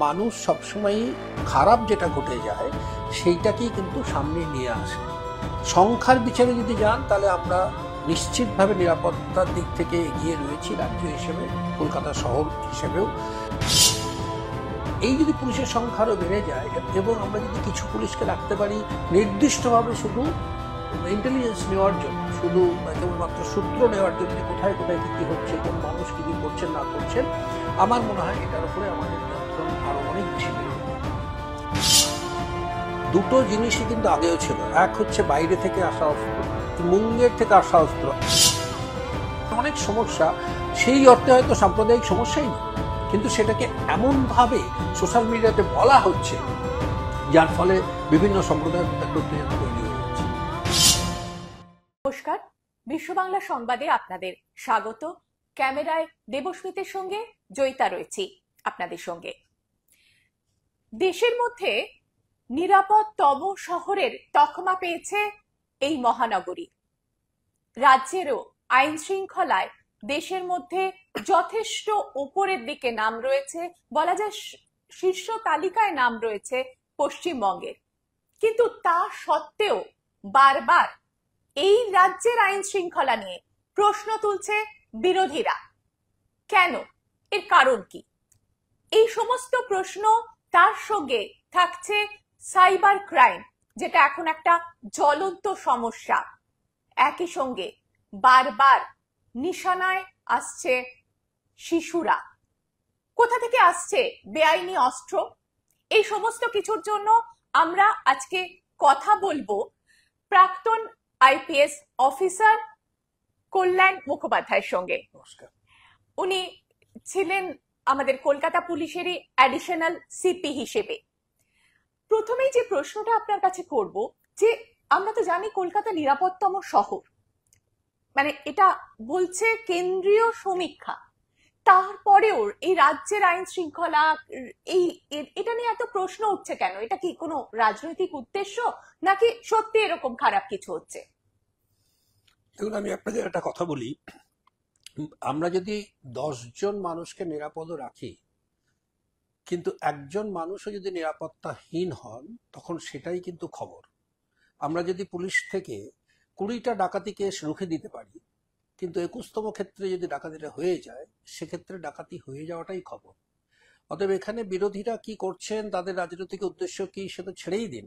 মানুষ সবসময় খারাপ যেটা ঘটে যায় সেইটাকেই কিন্তু সামনে নিয়ে আসে। সংখ্যার বিচারে যদি যান তাহলে আমরা নিশ্চিতভাবে নিরাপত্তার দিক থেকে এগিয়ে রয়েছি রাজ্য হিসেবে, কলকাতা শহর হিসেবেও। এই যদি পুলিশের সংখ্যা আরও বেড়ে যায় এবং আমরা যদি কিছু পুলিশকে রাখতে পারি নির্দিষ্টভাবে শুধু ইন্টেলিজেন্স নেওয়ার জন্য, শুধু কেবলমাত্র সূত্র নেওয়ার জন্য কোথায় কোথায় কী কী হচ্ছে, কোন মানুষ কী কী করছেন না করছেন, আমার মনে হয় এটার উপরে আমাদের নিয়ন্ত্রণ আরও অনেক বেশি বেড়ে যাবে। দুটো জিনিসই কিন্তু আগেও ছিল। এক হচ্ছে বাইরে থেকে আসা অস্ত্র, মুঙ্গের থেকে আসা অস্ত্র। অনেক সমস্যা সেই অর্থে হয়তো সাম্প্রদায়িক সমস্যাই না, কিন্তু সেটাকে এমনভাবে সোশ্যাল মিডিয়াতে বলা হচ্ছে যার ফলে বিভিন্ন সম্প্রদায়ের একটা উত্তেজনা তৈরি হয়ে যাচ্ছে। নমস্কার, বিশ্ব বাংলা সংবাদে আপনাদের স্বাগত। ক্যামেরায় দেবস্মিতের সঙ্গে জয়িতা রয়েছি আপনাদের সঙ্গে। দেশের মধ্যে নিরাপদতম শহরের তকমা পেয়েছে এই মহানগরী। রাজ্যেরও আইন শৃঙ্খলায় দেশের মধ্যে যথেষ্ট উপরের দিকে নাম রয়েছে, বলা যায় শীর্ষ তালিকায় নাম রয়েছে পশ্চিমবঙ্গের। কিন্তু তা সত্ত্বেও বারবার এই রাজ্যের আইন শৃঙ্খলা নিয়ে প্রশ্ন তুলছে বিরোধীরা। কেন? এর কারণ কি? এই সমস্ত প্রশ্ন, তার সঙ্গে থাকছে সাইবার ক্রাইম, যেটা এখন একটা জ্বলন্ত সমস্যা। একই সঙ্গে বারবার নিশানায় আসছে শিশুরা। কোথা থেকে আসছে বেআইনি অস্ত্র? এই সমস্ত কিছুর জন্য আমরা আজকে কথা বলবো প্রাক্তন আইপিএস অফিসার কল্যাণ মুখোপাধ্যায়ের সঙ্গে। নমস্কার। উনি ছিলেন আমাদের কলকাতা পুলিশেরই অ্যাডিশনাল সিপি হিসেবে। প্রথমেই যে প্রশ্নটা আপনার কাছে করব, যে আমরা তো জানি কলকাতা নিরাপদতম শহর, মানে এটা বলছে কেন্দ্রীয় সমীক্ষা। তারপরেও এই রাজ্যের আইন শৃঙ্খলা, এটা নিয়ে এত প্রশ্ন উঠছে কেন? এটা কি কোনো রাজনৈতিক উদ্দেশ্য, নাকি সত্যি এরকম খারাপ কিছু হচ্ছে? দেখুন, আমি আপনাদের একটা কথা বলি। আমরা যদি 10 জন মানুষকে নিরাপদ রাখি, কিন্তু একজন মানুষও যদি নিরাপত্তাহীন হন, তখন সেটাই কিন্তু খবর। আমরা যদি পুলিশ থেকে 20টা ডাকাতি কেস রুখে দিতে পারি, কিন্তু 21তম ক্ষেত্রে যদি ডাকাতিটা হয়ে যায়, সেক্ষেত্রে ডাকাতি হয়ে যাওয়াটাই খবর। অতএব এখানে বিরোধীরা কি করছেন, তাদের রাজনৈতিক উদ্দেশ্য কি, সেটা ছেড়েই দিন,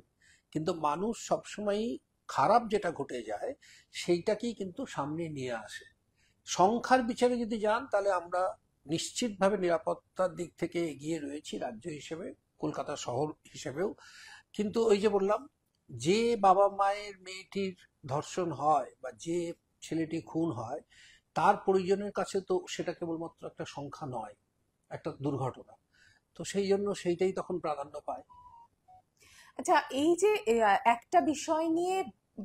কিন্তু মানুষ সবসময় খারাপ যেটা ঘটে যায় সেইটাকেই কিন্তু সামনে নিয়ে আসে। সংখ্যার বিচারে যদি যান তাহলে আমরা নিশ্চিতভাবে নিরাপত্তার দিক থেকে এগিয়ে রয়েছি রাজ্য হিসেবে, কলকাতা শহর হিসেবেও। কিন্তু ওই যে বললাম, যে বাবা মায়ের মেয়েটির ধর্ষণ হয় বা যে ছেলেটি খুন হয়, তার পরিজনের কাছে তো সেটা কেবলমাত্র একটা সংখ্যা নয়, একটা দুর্ঘটনা। তো সেই জন্য সেইটাই তখন প্রাধান্য পায়। আচ্ছা, এই যে একটা বিষয় নিয়ে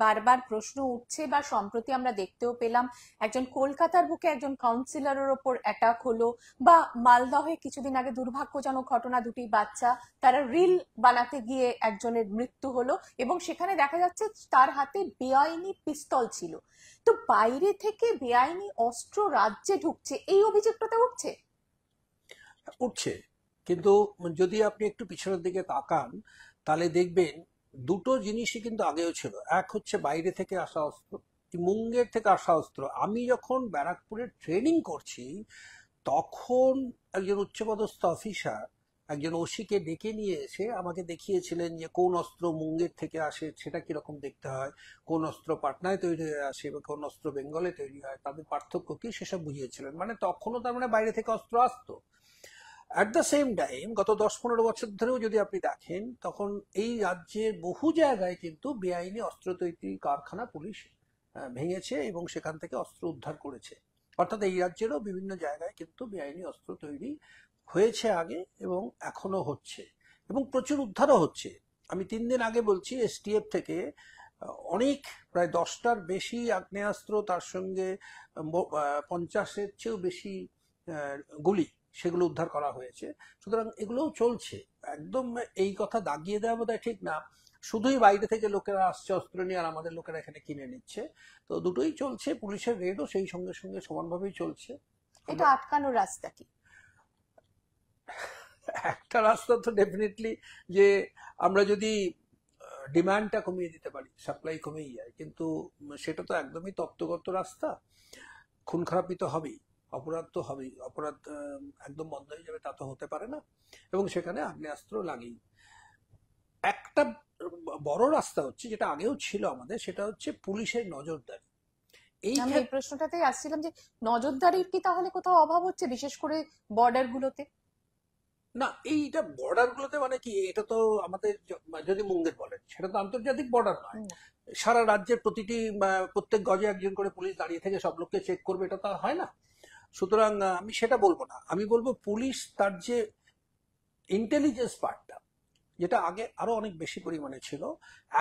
বারবার প্রশ্ন উঠছে, বা সম্প্রতি আমরা দেখতেও পেলাম একজন কলকাতার বুকে একজন কাউন্সিলরের ওপর অ্যাটাক হলো, বা মালদহে কিছুদিন আগে দুর্ভাগ্যজনক ঘটনা, দুটি বাচ্চা তারা রিল বানাতে গিয়ে একজনের মৃত্যু হলো, এবং সেখানে দেখা যাচ্ছে তার হাতে বেআইনি পিস্তল ছিল। তো বাইরে থেকে বেআইনি অস্ত্র রাজ্যে ঢুকছে, এই অভিযোগটা উঠছে। উঠছে, কিন্তু যদি আপনি একটু পিছনের দিকে তাকান তাহলে দেখবেন দুটো জিনিসই কিন্তু আগেও ছিল। এক হচ্ছে বাইরে থেকে আসা অস্ত্র, মুঙ্গের থেকে আসা অস্ত্র। আমি যখন ব্যারাকপুরে ট্রেনিং করছি, তখন একজন উচ্চপদস্থ অফিসার একজন ওসিকে ডেকে নিয়ে এসে আমাকে দেখিয়েছিলেন যে কোন অস্ত্র মুঙ্গের থেকে আসে, সেটা কিরকম দেখতে হয়, কোন অস্ত্র পাটনায় তৈরি হয়ে আসে বা কোন অস্ত্র বেঙ্গলে তৈরি হয়, তাদের পার্থক্য কি, সেসব বুঝিয়েছিলেন। মানে তখনও তার মানে বাইরে থেকে অস্ত্র আসতো। অ্যাট দ্য সেম টাইম গত 10-15 বছর ধরেও যদি আপনি দেখেন, তখন এই রাজ্যের বহু জায়গায় কিন্তু বেআইনি অস্ত্র তৈরি কারখানা পুলিশ ভেঙেছে এবং সেখান থেকে অস্ত্র উদ্ধার করেছে। অর্থাৎ এই রাজ্যেরও বিভিন্ন জায়গায় কিন্তু বেআইনি অস্ত্র তৈরি হয়েছে আগে এবং এখনো হচ্ছে, এবং প্রচুর উদ্ধারও হচ্ছে। আমি 3 দিন আগে বলছি, এসটিএফ থেকে অনেক, প্রায় 10টার বেশি আগ্নেয়াস্ত্র, তার সঙ্গে 50-এর চেয়েও বেশি গুলি, সেগুলো উদ্ধার করা হয়েছে। সুতরাং এগুলোও চলছে। একদম এই কথা দাগিয়ে দেওয়া বোধহয় ঠিক না, শুধুই বাইরে থেকে লোকেরা আসছে অস্ত্র নিয়ে আর আমাদের লোকেরা এখানে কিনে নিচ্ছে। তো দুটোই চলছে, পুলিশের রেডও সেই সঙ্গে সঙ্গে সমানভাবেই চলছে। এটা আটকানোর রাস্তা কি? একটা রাস্তা তো ডেফিনেটলি যে আমরা যদি ডিমান্ডটা কমিয়ে দিতে পারি, সাপ্লাই কমেই যায়, কিন্তু সেটা তো একদমই তত্ত্বগত রাস্তা। খুন খারাপই তো হবেই, অপরাধ তো হবেই, অপরাধ একদম বন্ধ হয়ে যাবে তা তো হতে পারে না, এবং সেখানে আগ্নেয়াস্ত্র লাগেই। একটা বড় রাস্তা হচ্ছে, যেটা আগেও ছিল আমাদের, সেটা হচ্ছে পুলিশের নজরদারি। এই আমি এই ক্ষেত্রে প্রশ্নটাতেই আসছিলাম যে নজরদারির কি তাহলে কোথাও অভাব হচ্ছে, বিশেষ করে বর্ডার গুলোতে? না, এইটা বর্ডার গুলোতে মানে কি, এটা তো আমাদের যদি মুঙ্গের বলেন, সেটা তো আন্তর্জাতিক বর্ডার নয়। না। সারা রাজ্যের প্রতিটি প্রত্যেক গজে একজন করে পুলিশ দাঁড়িয়ে থেকে সব লোককে চেক করবে, এটা তো আর হয় না। সুতরাং আমি সেটা বলবো না, আমি বলবো পুলিশ তার যে ইন্টেলিজেন্স পার্টটা, যেটা আগে আরো অনেক বেশি পরিমাণে ছিল,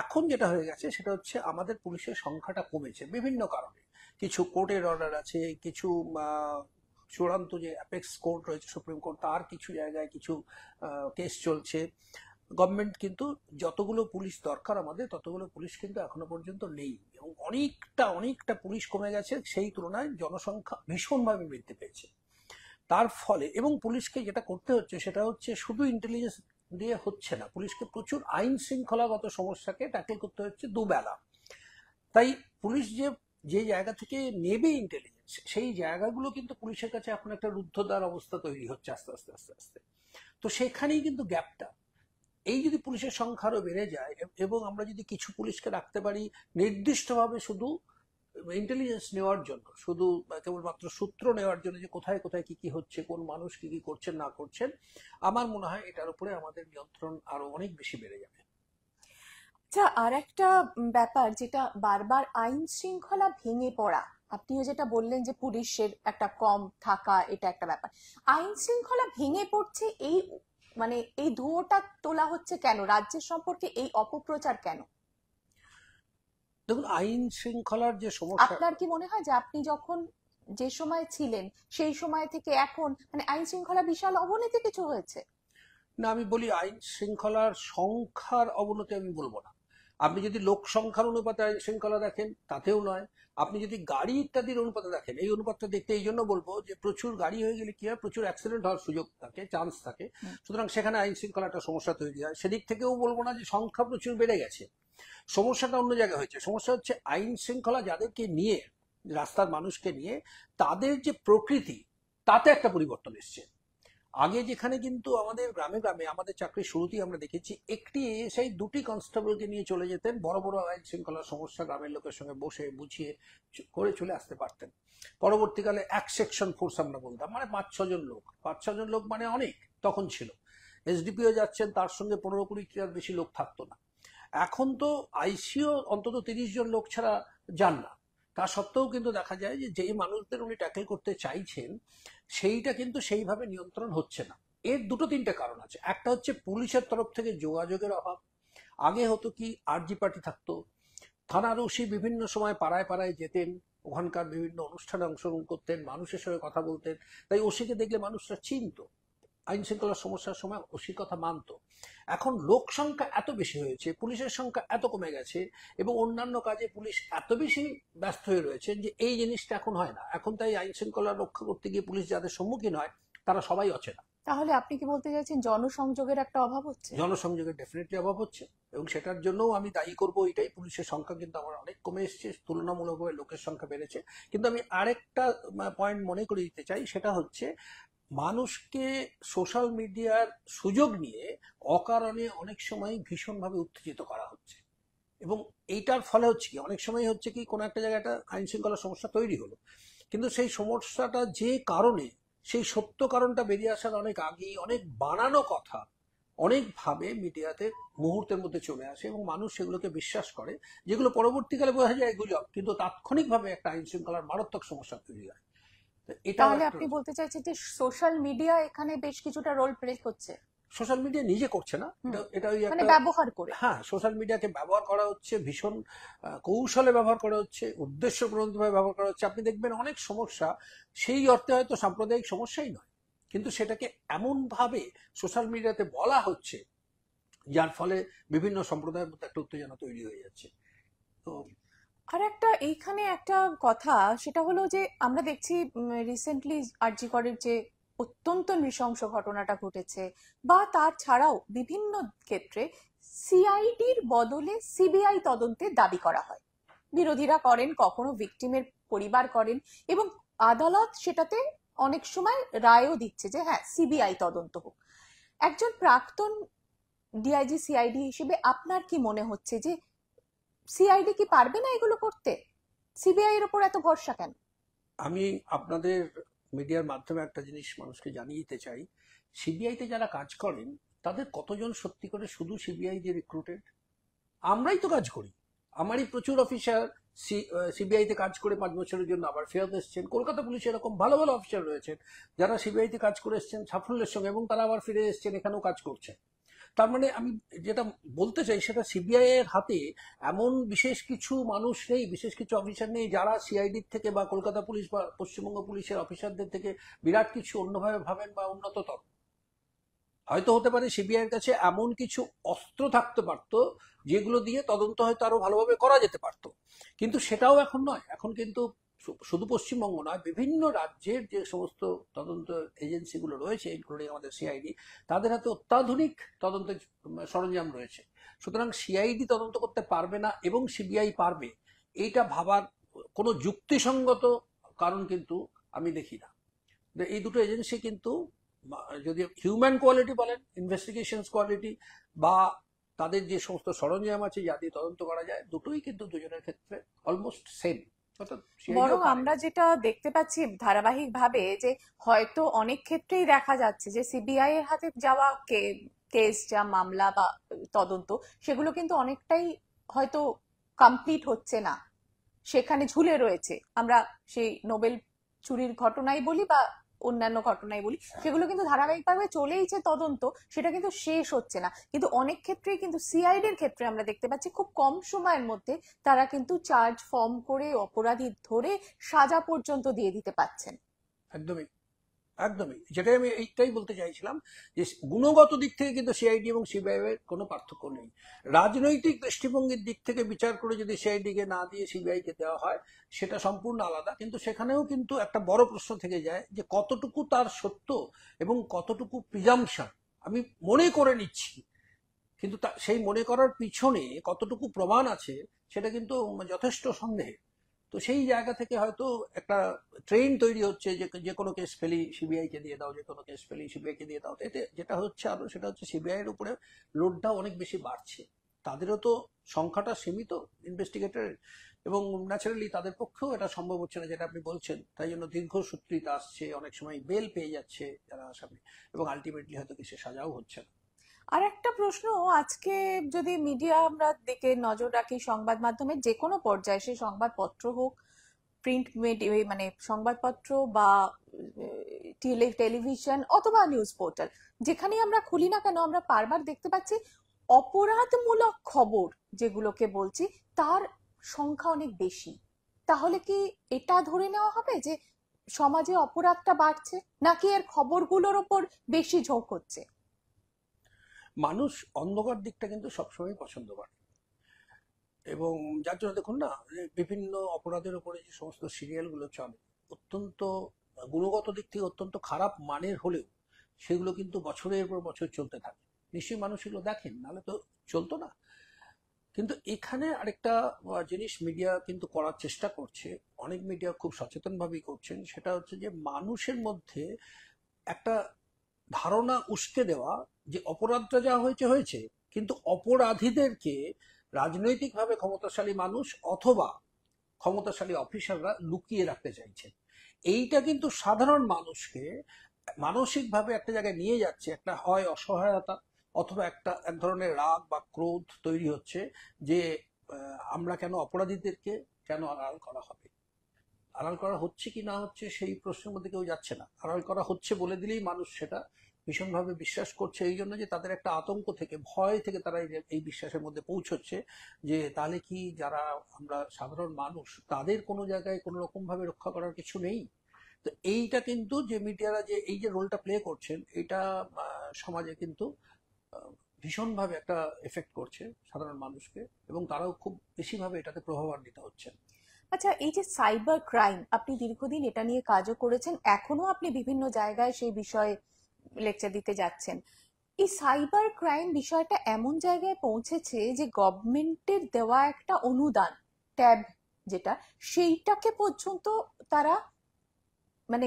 এখন যেটা হয়ে গেছে সেটা হচ্ছে আমাদের পুলিশের সংখ্যাটা কমেছে বিভিন্ন কারণে। কিছু কোর্টের অর্ডার আছে, কিছু চূড়ান্ত যে অ্যাপেক্স কোর্ট রয়েছে, সুপ্রিম কোর্ট, তার কিছু জায়গায় কিছু কেস চলছে। গভর্নমেন্ট কিন্তু যতগুলো পুলিশ দরকার আমাদের, ততগুলো পুলিশ কিন্তু এখনো পর্যন্ত নেই, এবং অনেকটা অনেকটা পুলিশ কমে গেছে, সেই তুলনায় জনসংখ্যা ভীষণভাবে বৃদ্ধি পেয়েছে। তার ফলে, এবং পুলিশকে যেটা করতে হচ্ছে সেটা হচ্ছে শুধু ইন্টেলিজেন্স দিয়ে হচ্ছে না, পুলিশকে প্রচুর আইন শৃঙ্খলাগত সমস্যাকে ট্যাকেল করতে হচ্ছে দুবেলা। তাই পুলিশ যে যে জায়গা থেকে নেবে ইন্টেলিজেন্স, সেই জায়গাগুলো কিন্তু পুলিশের কাছে এখন একটা রুদ্ধদ্বার অবস্থা তৈরি হচ্ছে আস্তে আস্তে আস্তে আস্তে। তো সেখানেই কিন্তু গ্যাপটা। এই যদি পুলিশের সংখ্যা আরো বেড়ে যায়, এবং আমরা যদি কিছু পুলিশকে রাখতে পারি নির্দিষ্টভাবে শুধু ইন্টেলিজেন্স নেওয়ার জন্য, শুধু কেবলমাত্র সূত্র নেওয়ার জন্য যে কোথায় কোথায় কি কি হচ্ছে, কোন মানুষ কি কি করছেন না করছেন, আমার মনে হয় এটার উপরে আমাদের নিয়ন্ত্রণ আরো অনেক বেশি বেড়ে যাবে। আচ্ছা, আর একটা ব্যাপার যেটা বারবার, আইন শৃঙ্খলা ভেঙে পড়া। আপনিও যেটা বললেন যে পুলিশের একটা কম থাকা, এটা একটা ব্যাপার। আইন শৃঙ্খলা ভেঙে পড়ছে, এই মানে এই ধুয়োটা তোলা হচ্ছে কেন? রাজ্যের সম্পর্কে এই অপপ্রচার কেন? দেখুন, আইন শৃঙ্খলার যে সমস্যা, আপনার কি মনে হয় যে আপনি যখন যে সময় ছিলেন সেই সময় থেকে এখন মানে আইন শৃঙ্খলা বিশাল অবনতি কিছু হয়েছে? না, আমি বলি আইন শৃঙ্খলার সংখ্যার অবনতি আমি বলবো না। আপনি যদি লোক সংখ্যার অনুপাতে আইন শৃঙ্খলা দেখেন, তাতেও নয়। আপনি যদি গাড়ি ইত্যাদির অনুপাতে দেখেন, এই অনুপাতটা দেখতে এই জন্য বলবো যে প্রচুর গাড়ি হয়ে গেলে কি হয়, প্রচুর অ্যাক্সিডেন্ট হওয়ার সুযোগ থাকে, চান্স থাকে। সুতরাং সেখানে আইন শৃঙ্খলা একটা সমস্যা তৈরি হয়। সেদিক থেকেও বলবো না যে সংখ্যা প্রচুর বেড়ে গেছে, সমস্যাটা অন্য জায়গায় হয়েছে। সমস্যা হচ্ছে আইন শৃঙ্খলা যাদেরকে নিয়ে, রাস্তার মানুষকে নিয়ে, তাদের যে প্রকৃতি, তাতে একটা পরিবর্তন এসছে। আগে যেখানে কিন্তু আমাদের গ্রামে গ্রামে, আমাদের চাকরির শুরুতেই আমরা দেখেছি, একটি এএসআই দুটি কনস্টেবলকে নিয়ে চলে যেতেন, বড় বড় আইন শৃঙ্খলার সমস্যা গ্রামের লোকের সঙ্গে বসে বুঝিয়ে করে চলে আসতে পারতেন। পরবর্তীকালে এক সেকশন ফোর্স আমরা বলতাম, মানে 5-6 জন লোক, 5-6 জন লোক মানে অনেক তখন ছিল। এসডিপিও যাচ্ছেন, তার সঙ্গে 15-20টার বেশি লোক থাকতো না। এখন তো আইসিও অন্তত 30 জন লোক ছাড়া যান না। তা সত্ত্বেও কিন্তু দেখা যায় যে যেই মানুষদের উনি ট্যাকেল করতে চাইছেন, সেইটা কিন্তু সেইভাবে নিয়ন্ত্রণ হচ্ছে না। এর দুটো তিনটে কারণ আছে। একটা হচ্ছে পুলিশের তরফ থেকে যোগাযোগের অভাব। আগে হতো কি, আরজি পার্টি থাকতো, থানার ওসি বিভিন্ন সময় পাড়ায় পাড়ায় যেতেন, ওখানকার বিভিন্ন অনুষ্ঠানে অংশগ্রহণ করতেন, মানুষের সঙ্গে কথা বলতেন। তাই ওসিকে দেখলে মানুষরা চিনতো, আইন শৃঙ্খলার সমস্যার সময় ওসির কথা মানতো। এখন লোক সংখ্যা এত বেশি হয়েছে, পুলিশের সংখ্যা এত কমে গেছে, এবং অন্যান্য কাজে পুলিশ এত বেশি ব্যস্ত হয়ে রয়েছে যে এই জিনিসটা এখন হয় না। এখন তাই আইন শৃঙ্খলা রক্ষা করতে গিয়ে পুলিশ যাদের সম্মুখীন হয়, তারা সবাই অচেনা। তাহলে আপনি কি বলতে চাইছেন জনসংযোগের একটা অভাব হচ্ছে? জনসংযোগের ডেফিনেটলি অভাব হচ্ছে, এবং সেটার জন্য আমি দায়ী করবো এটাই, পুলিশের সংখ্যা কিন্তু আমার অনেক কমে এসেছে, তুলনামূলকভাবে লোকের সংখ্যা বেড়েছে। কিন্তু আমি আরেকটা পয়েন্ট মনে করে দিতে চাই, সেটা হচ্ছে মানুষকে সোশ্যাল মিডিয়ার সুযোগ নিয়ে অকারণে অনেক সময় ভীষণভাবে উত্তেজিত করা হচ্ছে। এবং এইটার ফলে হচ্ছে কি, অনেক সময় হচ্ছে কি, কোনো একটা জায়গায় একটা আইন শৃঙ্খলা সমস্যা তৈরি হলো, কিন্তু সেই সমস্যাটা যে কারণে, সেই সত্য কারণটা বেরিয়ে আসার অনেক আগেই অনেক বানানো কথা অনেকভাবে মিডিয়াতে মুহূর্তের মধ্যে চলে আসে, এবং মানুষ সেগুলোকে বিশ্বাস করে, যেগুলো পরবর্তীকালে বোঝা যায় গুজব, কিন্তু তাৎক্ষণিকভাবে একটা আইন শৃঙ্খলার মারাত্মক সমস্যা তৈরি হয়। তো এটাও তাহলে একটা। আপনি বলতে চাইছেন যে সোশ্যাল মিডিয়া এখানে বেশ কিছুটা রোল প্লে করছে? সোশ্যাল মিডিয়া নিজে করছে না, হুম, এটা ওই মানে একটা। ব্যবহার করে। হ্যাঁ, সোশ্যাল মিডিয়াকে ব্যবহার করা হচ্ছে ভীষণ কৌশলে ব্যবহার করা হচ্ছে, উদ্দেশ্যপ্রণোদিতভাবে ব্যবহার করা হচ্ছে। আপনি দেখবেন অনেক সমস্যা সেই অর্থে হয়তো সাম্প্রদায়িক সমস্যাই নয়, কিন্তু সেটাকে এমন ভাবে সোশ্যাল মিডিয়াতে বলা হচ্ছে, যার ফলে বিভিন্ন সম্প্রদায়ের মধ্যে একটা উত্তেজনা তৈরি হয়ে যাচ্ছে। তো আর একটা এইখানে একটা কথা, সেটা হলো যে আমরা দেখছি রিসেন্টলি আরজি করের যে অত্যন্ত নৃশংস ঘটনাটা ঘটেছে, বা তার ছাড়াও বিভিন্ন ক্ষেত্রে সিআইডির বদলে সিবিআই তদন্তের দাবি করা হয়। বিরোধীরা করেন, কখনো ভিকটিমের পরিবার করেন, এবং আদালত সেটাতে অনেক সময় রায়ও দিচ্ছে যে হ্যাঁ সিবিআই তদন্ত হোক। একজন প্রাক্তন ডিআইজি সিআইডি হিসেবে আপনার কি মনে হচ্ছে যে সিআইডি কি পারবে না এগুলো করতে? সিবিআই এর উপর এত ভরসা কেন? আমি আপনাদের মিডিয়ার মাধ্যমে একটা জিনিস মানুষকে জানিয়ে দিতে চাই, সিবিআইতে যারা কাজ করেন তাদের কতজন সত্যি করে শুধু সিবিআই দিয়ে রিক্রুটেড? আমরাই তো কাজ করি। আমারই প্রচুর অফিসার সিবিআইতে কাজ করে 5 বছরের জন্য আবার ফেরত এসছেন। কলকাতা পুলিশে এরকম ভালো ভালো অফিসার রয়েছেন যারা সিবিআইতে কাজ করে এসছেন সাফল্যের সঙ্গে, এবং তারা আবার ফিরে এসছেন, এখানেও কাজ করছেন। তার মানে আমি যেটা বলতে চাই সেটা, সিবিআই এর হাতে এমন বিশেষ কিছু মানুষ নেই, বিশেষ কিছু অফিসার নেই যারা সিআইডির থেকে বা কলকাতা পুলিশ বা পশ্চিমবঙ্গ পুলিশের অফিসারদের থেকে বিরাট কিছু অন্যভাবে ভাবেন বা উন্নততর। হয়তো হতে পারে সিবিআইয়ের কাছে এমন কিছু অস্ত্র থাকতে পারতো যেগুলো দিয়ে তদন্ত হয়তো আরো ভালোভাবে করা যেতে পারতো, কিন্তু সেটাও এখন নয়। এখন কিন্তু শুধু পশ্চিমবঙ্গ নয়, বিভিন্ন রাজ্যের যে সমস্ত তদন্ত এজেন্সিগুলো রয়েছে, ইনক্লুডিং আমাদের সিআইডি, তাদের হাতে অত্যাধুনিক তদন্তের সরঞ্জাম রয়েছে। সুতরাং সিআইডি তদন্ত করতে পারবে না এবং সিবিআই পারবে, এইটা ভাবার কোনো যুক্তিসঙ্গত কারণ কিন্তু আমি দেখি না। এই দুটো এজেন্সি কিন্তু, যদি হিউম্যান কোয়ালিটি বলেন, ইনভেস্টিগেশন কোয়ালিটি, বা তাদের যে সমস্ত সরঞ্জাম আছে যা দিয়ে তদন্ত করা যায়, দুটোই কিন্তু দুজনের ক্ষেত্রে অলমোস্ট সেম। অর্থাৎ বরং সিআইডিও পারে। আমরা যেটা দেখতে পাচ্ছি ধারাবাহিক ভাবে, যে হয়তো অনেক ক্ষেত্রেই দেখা যাচ্ছে যে সিবিআই এর হাতে যাওয়া কেস, যা মামলা বা তদন্ত, সেগুলো কিন্তু অনেকটাই হয়তো কমপ্লিট হচ্ছে না, সেখানে ঝুলে রয়েছে। আমরা সেই নোবেল চুরির ঘটনাই বলি বা অন্যান্য ঘটনাই বলি, সেগুলো কিন্তু ধারাবাহিকভাবে চলেইছে তদন্ত, সেটা কিন্তু শেষ হচ্ছে না। কিন্তু অনেক ক্ষেত্রেই কিন্তু সিআইডির ক্ষেত্রে আমরা দেখতে পাচ্ছি খুব কম সময়ের মধ্যে তারা কিন্তু চার্জ ফর্ম করে অপরাধী ধরে সাজা পর্যন্ত দিয়ে দিতে পারছেন। একদমই, একদমই, যেটাই আমি এইটাই বলতে চাইছিলাম, যে গুণগত দিক থেকে কিন্তু সিআইডি এবং সিবিআই এর কোনো পার্থক্য নেই। রাজনৈতিক দৃষ্টিভঙ্গির দিক থেকে বিচার করে যদি সিআইডি কে না দিয়ে সিবিআই কে দেওয়া হয়, সেটা সম্পূর্ণ আলাদা। কিন্তু সেখানেও কিন্তু একটা বড় প্রশ্ন থেকে যায় যে কতটুকু তার সত্য এবং কতটুকু প্রিজাম্পশন আমি মনে করে নিচ্ছি, কিন্তু সেই মনে করার পিছনে কতটুকু প্রমাণ আছে সেটা কিন্তু যথেষ্ট সন্দেহের। তো সেই জায়গা থেকে হয়তো একটা ট্রেন তৈরি হচ্ছে যে যে কোনো কেস ফেলি সিবিআই কে দিয়ে দাও, যে কোনো কেস ফেলি সিবিআই কে দিয়ে দাও। এতে যেটা হচ্ছে আরো, সেটা হচ্ছে সিবিআই এর উপরে লোডটা অনেক বেশি বাড়ছে। তাদেরও তো সংখ্যাটা সীমিত ইনভেস্টিগেটরের, এবং ন্যাচারালি তাদের পক্ষেও এটা সম্ভব হচ্ছে না, যেটা আপনি বলছেন। তাই জন্য দীর্ঘসূত্রিতা আসছে, অনেক সময় বেল পেয়ে যাচ্ছে যারা আসামি, এবং আলটিমেটলি হয়তো কিছু সাজাও হচ্ছে না। আর একটা প্রশ্ন, আজকে যদি মিডিয়া আমরা দিকে নজর রাখি, সংবাদ মাধ্যমের যে কোনো পর্যায়ে, সে সংবাদপত্র হোক, প্রিন্ট মিডিয়া মানে সংবাদপত্র, বা টেলিভিশন অথবা নিউজ পোর্টাল, যেখানেই আমরা খুলি না কেন আমরা বারবার দেখতে পাচ্ছি অপরাধমূলক খবর যেগুলোকে বলছি, তার সংখ্যা অনেক বেশি। তাহলে কি এটা ধরে নেওয়া হবে যে সমাজে অপরাধটা বাড়ছে, নাকি এর খবরগুলোর ওপর বেশি ঝোঁক হচ্ছে? মানুষ অন্ধকার দিকটা কিন্তু সবসময় পছন্দ করে, এবং যার জন্য দেখুন না, যে বিভিন্ন অপরাধের উপরে যে সমস্ত সিরিয়ালগুলো চলে, অত্যন্ত গুণগত দিক থেকে অত্যন্ত খারাপ মানের হলেও সেগুলো কিন্তু বছরের পর বছর চলতে থাকে। নিশ্চয়ই মানুষ এগুলো দেখেন, নাহলে তো চলতো না। কিন্তু এখানে আরেকটা জিনিস মিডিয়া কিন্তু করার চেষ্টা করছে, অনেক মিডিয়া খুব সচেতন ভাবেই করছেন, সেটা হচ্ছে যে মানুষের মধ্যে একটা ধারণা উস্কে দেওয়া যে অপরাধটা যা হয়েছে হয়েছে, কিন্তু অপরাধীদেরকে রাজনৈতিকভাবে ক্ষমতাশালী মানুষ অথবা ক্ষমতাশালী অফিসাররা লুকিয়ে রাখতে চাইছেন। এইটা কিন্তু সাধারণ মানুষকে মানসিকভাবে একটা জায়গায় নিয়ে যাচ্ছে, একটা হয় অসহায়তা অথবা একটা এক ধরনের রাগ বা ক্রোধ তৈরি হচ্ছে, যে আমরা কেন অপরাধীদেরকে কেন আড়াল করা হবে। আড়াল করা হচ্ছে কি না হচ্ছে সেই প্রশ্নের মধ্যে কেউ যাচ্ছে না, আড়াল করা হচ্ছে বলে দিলেই মানুষ সেটা ভীষণভাবে বিশ্বাস করছে। এই জন্য যে তাদের একটা আতঙ্ক থেকে, ভয় থেকে তারা এই বিশ্বাসের মধ্যে পৌঁছচ্ছে, যে তাহলে কি যারা আমরা সাধারণ মানুষ, তাদের কোনো জায়গায় কোনো রকম ভাবে রক্ষা করার কিছু নেই। তো এইটা কিন্তু যে মিডিয়ারা যে এই যে রোলটা প্লে করছেন, এটা সমাজে কিন্তু ভীষণভাবে একটা এফেক্ট করছে সাধারণ মানুষকে, এবং তারাও খুব বেশিভাবে এটাতে প্রভাবান্বিত হচ্ছেন। আচ্ছা, এই যে সাইবার ক্রাইম, আপনি দীর্ঘদিন এটা নিয়ে কাজও করেছেন, এখনো আপনি বিভিন্ন জায়গায় সেই বিষয়ে লেকচার দিতে যাচ্ছেন। এই সাইবার ক্রাইম বিষয়টা এমন জায়গায় পৌঁছেছে যে গভর্নমেন্টের দেওয়া একটা অনুদান, ট্যাব যেটা, সেইটাকে পর্যন্ত তারা মানে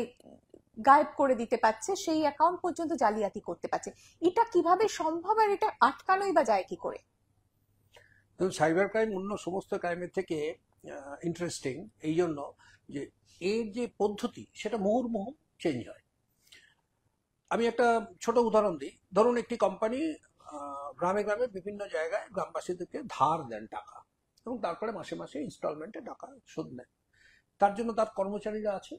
গায়েব করে দিতে পারছে, সেই অ্যাকাউন্ট পর্যন্ত জালিয়াতি করতে পারছে। এটা কিভাবে সম্ভব, আর এটা আটকানোই বা যায় কি করে? সাইবার ক্রাইম অন্য সমস্ত ক্রাইমের থেকে ইন্টারেস্টিং এই জন্য যে এর যে পদ্ধতি সেটা মুহুর্মুহু চেঞ্জ হয়। আমি একটা ছোট উদাহরণ দিই। ধরুন একটি কোম্পানি গ্রামে গ্রামে বিভিন্ন জায়গায় গ্রামবাসীদেরকে ধার দেন টাকা, এবং তারপরে মাসে মাসে ইনস্টলমেন্টে টাকা শোধ নেন। তার জন্য তার কর্মচারীরা আছে।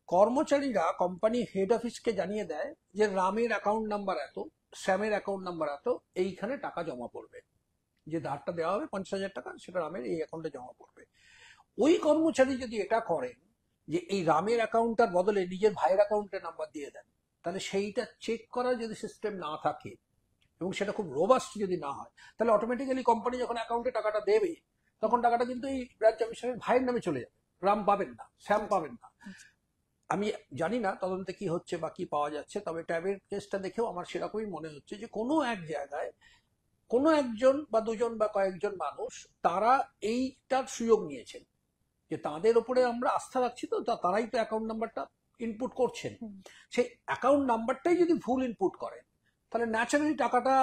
কর্মচারীরা কোম্পানি হেড অফিসকে জানিয়ে দেয় যে রামের অ্যাকাউন্ট নাম্বার এত, শ্যামের অ্যাকাউন্ট নাম্বার এত, এইখানে টাকা জমা পড়বে। যে ধারটা দেওয়া হবে 50,000 টাকা, সেটা রামের এই অ্যাকাউন্টে জমা পড়বে। ওই কর্মচারী যদি এটা করেন যে এই রামের অ্যাকাউন্টটার বদলে নিজের ভাইয়ের অ্যাকাউন্টের নাম্বার দিয়ে দেন, তাহলে সেইটা চেক করার যদি সিস্টেম না থাকে এবং সেটা খুব রোবাস্ট যদি না হয়, তাহলে অটোমেটিক্যালি কোম্পানি যখন অ্যাকাউন্টে টাকাটা দেবে তখন টাকাটা কিন্তু এই ব্রাঞ্চ অফিসারের ভাইয়ের নামে চলে যাবে। রাম পাবেন না, শ্যাম পাবেন না। আমি জানি না তদন্তে কি হচ্ছে বা কি পাওয়া যাচ্ছে, তবে ট্যাবের কেসটা দেখেও আমার সেরকমই মনে হচ্ছে যে কোনো এক জায়গায় কোনো একজন বা দুজন বা কয়েকজন মানুষ তারা এইটার সুযোগ নিয়েছেন, যে তাদের উপরে আমরা আস্থা রাখছি, তো তারাই তো অ্যাকাউন্ট নাম্বারটা ইনপুট করছেন। সেই অ্যাকাউন্ট নাম্বারটাই যদি ভুল ইনপুট করেন, তাহলে ন্যাচারালি টাকাটা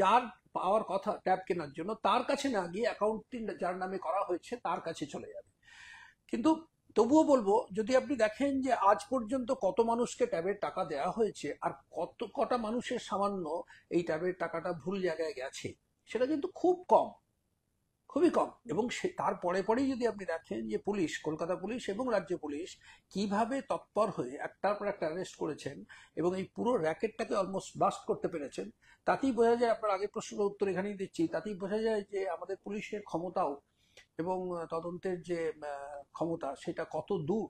যার পাওয়ার কথা ট্যাব কেনার জন্য তার কাছে না গিয়ে অ্যাকাউন্টটি যার নামে করা হয়েছে তার কাছে চলে যাবে। কিন্তু তবুও বলবো, যদি আপনি দেখেন যে আজ পর্যন্ত কত মানুষকে ট্যাবের টাকা দেওয়া হয়েছে আর কত কটা মানুষের সামান্য এই ট্যাবের টাকাটা ভুল জায়গায় গেছে, সেটা কিন্তু খুব কম, খুবই কম। এবং তার পরে পরেই যদি আপনি দেখেন যে পুলিশ, কলকাতা পুলিশ এবং রাজ্য পুলিশ কিভাবে তৎপর হয়ে একটার পর একটা অ্যারেস্ট করেছেন এবং এই পুরো র্যাকেটটাকে অলমোস্ট বাস্ট করতে পেরেছেন, তাতেই বোঝা যায়, আপনার আগের প্রশ্নের উত্তর এখানেই দিচ্ছি, তাতেই বোঝা যায় যে আমাদের পুলিশের ক্ষমতাও এবং তদন্তের যে ক্ষমতা সেটা কত দূর,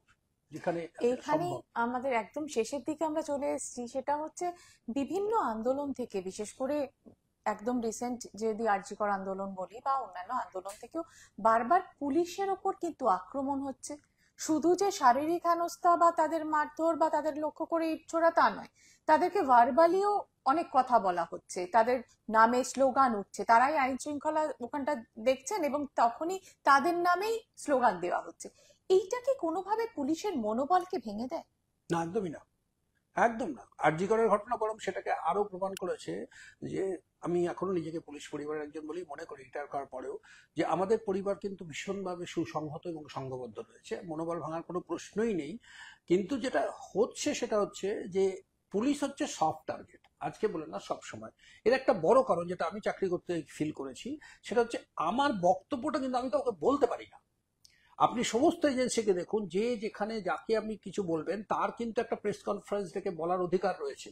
যেখানে এইখানেই সম্ভব। আমাদের একদম শেষের দিকে আমরা চলে এসেছি। সেটা হচ্ছে বিভিন্ন আন্দোলন থেকে, বিশেষ করে একদম রিসেন্ট যদি আরজি কর আন্দোলন বলি বা অন্যান্য আন্দোলন থেকেও বারবার পুলিশের ওপর কিন্তু আক্রমণ হচ্ছে। শুধু যে শারীরিক হেনস্থা বা তাদের মারধর বা তাদের লক্ষ্য করে ইট ছোড়া তা নয়, তাদেরকে ভার্বালিও অনেক কথা বলা হচ্ছে, তাদের নামে স্লোগান উঠছে, তারাই আইন শৃঙ্খলা ওখানটা দেখছেন এবং তখনই তাদের নামেই স্লোগান দেওয়া হচ্ছে। এইটা কি কোনোভাবে পুলিশের মনোবলকে ভেঙে দেয়? না, একদমই না, একদম না। আরজি করের ঘটনা বরং সেটাকে আরো প্রমাণ করেছে যে আমি এখনো নিজেকে পুলিশ পরিবারের একজন বলেই মনে করি, রিটায়ার করার পরেও, যে আমাদের পরিবার কিন্তু ভীষণভাবে সুসংহত এবং সংঘবদ্ধ রয়েছে, মনোবল ভাঙার কোনো প্রশ্নই নেই। কিন্তু যেটা হচ্ছে সেটা হচ্ছে যে পুলিশ হচ্ছে সফট টার্গেট, আজকে বলে না সব সময়। এর একটা বড় কারণ যেটা আমি চাকরি করতে ফিল করেছি, সেটা হচ্ছে আমার বক্তব্যটা কিন্তু আমি কাউকে বলতে পারি না। আপনি সমস্ত এজেন্সিকে দেখুন, যে যেখানে যাকে আপনি কিছু বলবেন তার কিন্তু একটা প্রেস কনফারেন্স ডেকে বলার অধিকার রয়েছে,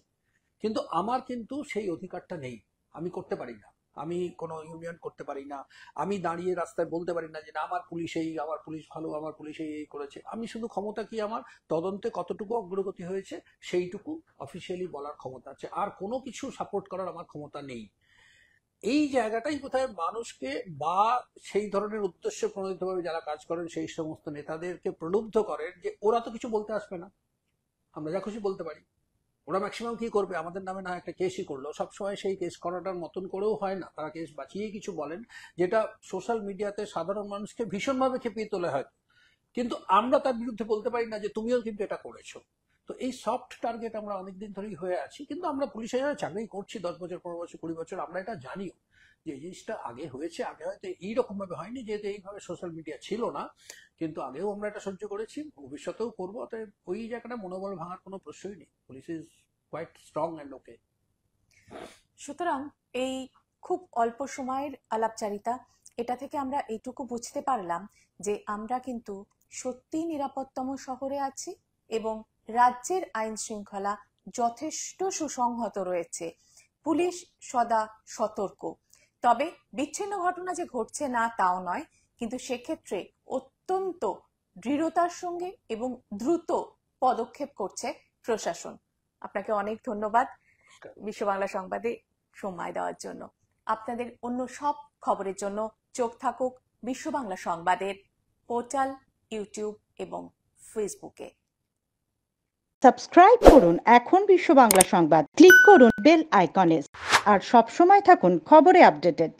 কিন্তু আমার কিন্তু সেই অধিকারটা নেই, আমি করতে পারি না। আমি কোনো ইউনিয়ন করতে পারি না, আমি দাঁড়িয়ে রাস্তায় বলতে পারি না যে না আমার পুলিশ এই, আমার পুলিশ ভালো, আমার পুলিশ এই করেছে। আমি শুধু ক্ষমতা কি, আমার তদন্তে কতটুকু অগ্রগতি হয়েছে সেইটুকু অফিসিয়ালি বলার ক্ষমতা আছে, আর কোনো কিছু সাপোর্ট করার আমার ক্ষমতা নেই। এই জায়গাটাই কোথায় মানুষকে বা সেই ধরনের উদ্দেশ্য প্রণোদিতভাবে যারা কাজ করেন সেই সমস্ত নেতাদেরকে প্রলুব্ধ করেন যে ওরা তো কিছু বলতে আসবে না, আমরা যা খুশি বলতে পারি। ওরা ম্যাক্সিমাম কি করবে, আমাদের নামে না একটা কেসই করলো, সবসময় সেই কেস করাটার মতন করেও হয় না, তারা কেস বাঁচিয়ে কিছু বলেন, যেটা সোশ্যাল মিডিয়াতে সাধারণ মানুষকে ভীষণভাবে খেপিয়ে তোলে হয়তো, কিন্তু আমরা তার বিরুদ্ধে বলতে পারি না যে তুমিও কিন্তু এটা করেছো। তো এই সফট টার্গেট আমরা অনেকদিন ধরেই হয়ে আছি। কিন্তু আমরা পুলিশে যারা চাকরি করছি 10 বছর, 15 বছর, 20 বছর, আমরা এটা জানিও যে এই জিনিসটা আগে হয়েছে, আগে হয়তো এইরকম ভাবে হয়নি যেহেতু এইভাবে সোশ্যাল মিডিয়া ছিল না, কিন্তু আগেও আমরা এটা সহ্য করেছি, ভবিষ্যতেও করবো। অতএব ওই জায়গাটা মনোবল ভাঙার কোনো প্রশ্নই নেই, police is quite strong and okay. সুতরাং এই খুব অল্প সময়ের আলাপচারিতা, এটা থেকে আমরা এইটুকু বুঝতে পারলাম যে আমরা কিন্তু সত্যি নিরাপত্তম শহরে আছি এবং রাজ্যের আইন শৃঙ্খলা যথেষ্ট সুসংহত রয়েছে, পুলিশ সদা সতর্ক। তবে বিচ্ছিন্ন ঘটনা যে ঘটছে না তাও নয়, কিন্তু সেক্ষেত্রে অত্যন্ত দৃঢ়তার সঙ্গে এবং দ্রুত পদক্ষেপ করছে প্রশাসন। আপনাকে অনেক ধন্যবাদ বিশ্ব বাংলা সংবাদে সময় দেওয়ার জন্য। আপনাদের অন্য সব খবরের জন্য চোখ থাকুক বিশ্ব বাংলা সংবাদের পোর্টাল, ইউটিউব এবং ফেসবুকে। সাবস্ক্রাইব করুন এখন বিশ্ব বাংলা সংবাদ, ক্লিক করুন বেল আইকনে আর সবসময় থাকুন খবরে আপডেটেড।